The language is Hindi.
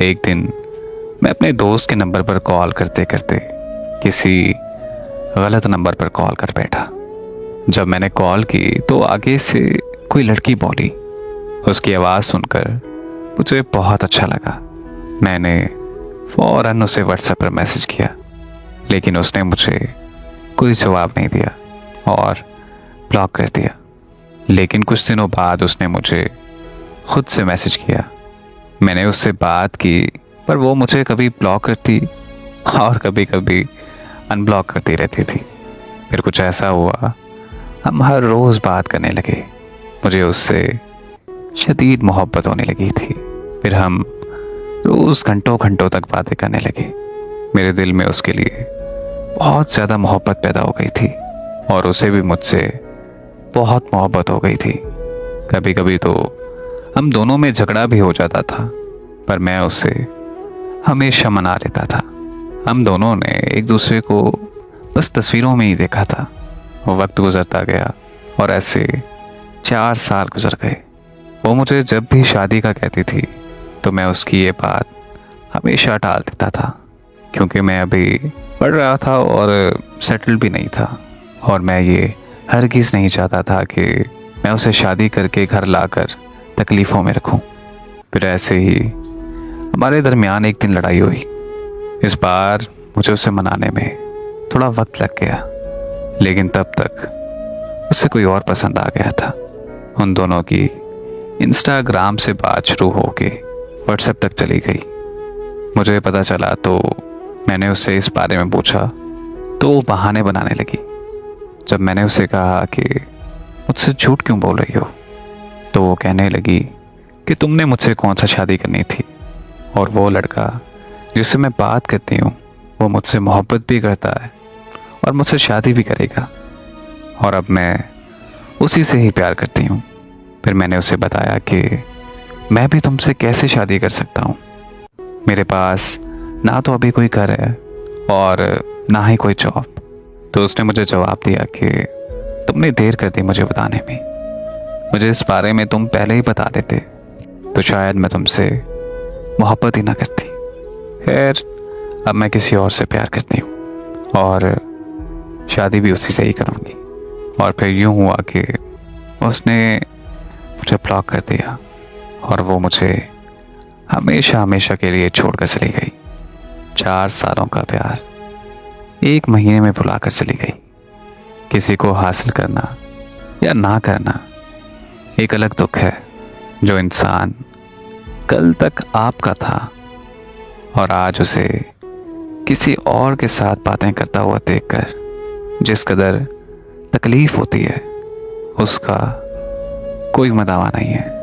एक दिन मैं अपने दोस्त के नंबर पर कॉल करते करते किसी गलत नंबर पर कॉल कर बैठा। जब मैंने कॉल की तो आगे से कोई लड़की बोली। उसकी आवाज़ सुनकर मुझे बहुत अच्छा लगा। मैंने फ़ौरन उसे व्हाट्सएप पर मैसेज किया, लेकिन उसने मुझे कोई जवाब नहीं दिया और ब्लॉक कर दिया। लेकिन कुछ दिनों बाद उसने मुझे खुद से मैसेज किया। मैंने उससे बात की, पर वो मुझे कभी ब्लॉक करती और कभी कभी अनब्लॉक करती रहती थी। फिर कुछ ऐसा हुआ, हम हर रोज़ बात करने लगे। मुझे उससे शदीद मोहब्बत होने लगी थी। फिर हम रोज़ घंटों घंटों तक बातें करने लगे। मेरे दिल में उसके लिए बहुत ज़्यादा मोहब्बत पैदा हो गई थी और उसे भी मुझसे बहुत मोहब्बत हो गई थी। कभी कभी तो हम दोनों में झगड़ा भी हो जाता था, पर मैं उसे हमेशा मना लेता था। हम दोनों ने एक दूसरे को बस तस्वीरों में ही देखा था। वो वक्त गुजरता गया और ऐसे 4 साल गुजर गए। वो मुझे जब भी शादी का कहती थी तो मैं उसकी ये बात हमेशा टाल देता था, क्योंकि मैं अभी पढ़ रहा था और सेटल भी नहीं था, और मैं ये हरगिज़ नहीं चाहता था कि मैं उसे शादी करके घर लाकर तकलीफ़ों में रखूं। फिर ऐसे ही हमारे दरमियान एक दिन लड़ाई हुई। इस बार मुझे उसे मनाने में थोड़ा वक्त लग गया, लेकिन तब तक उसे कोई और पसंद आ गया था। उन दोनों की इंस्टाग्राम से बात शुरू होके व्हाट्सएप तक चली गई। मुझे पता चला तो मैंने उससे इस बारे में पूछा तो वो बहाने बनाने लगी। जब मैंने उसे कहा कि मुझसे झूठ क्यों बोल रही हो, तो वो कहने लगी कि तुमने मुझसे कौन सा शादी करनी थी, और वो लड़का जिससे मैं बात करती हूँ वो मुझसे मोहब्बत भी करता है और मुझसे शादी भी करेगा, और अब मैं उसी से ही प्यार करती हूँ। फिर मैंने उसे बताया कि मैं भी तुमसे कैसे शादी कर सकता हूँ। मेरे पास ना तो अभी कोई घर है और ना ही कोई जॉब। तो उसने मुझे जवाब दिया कि तुमने देर कर दी मुझे बताने में। मुझे इस बारे में तुम पहले ही बता देते तो शायद मैं तुमसे मोहब्बत ही ना करती। खैर, अब मैं किसी और से प्यार करती हूँ और शादी भी उसी से ही करूँगी। और फिर यूँ हुआ कि उसने मुझे ब्लॉक कर दिया और वो मुझे हमेशा हमेशा के लिए छोड़कर चली गई। 4 सालों का प्यार 1 महीने में भुला कर चली गई। किसी को हासिल करना या ना करना एक अलग दुख है, जो इंसान कल तक आपका था और आज उसे किसी और के साथ बातें करता हुआ देखकर जिस कदर तकलीफ होती है, उसका कोई मदावा नहीं है।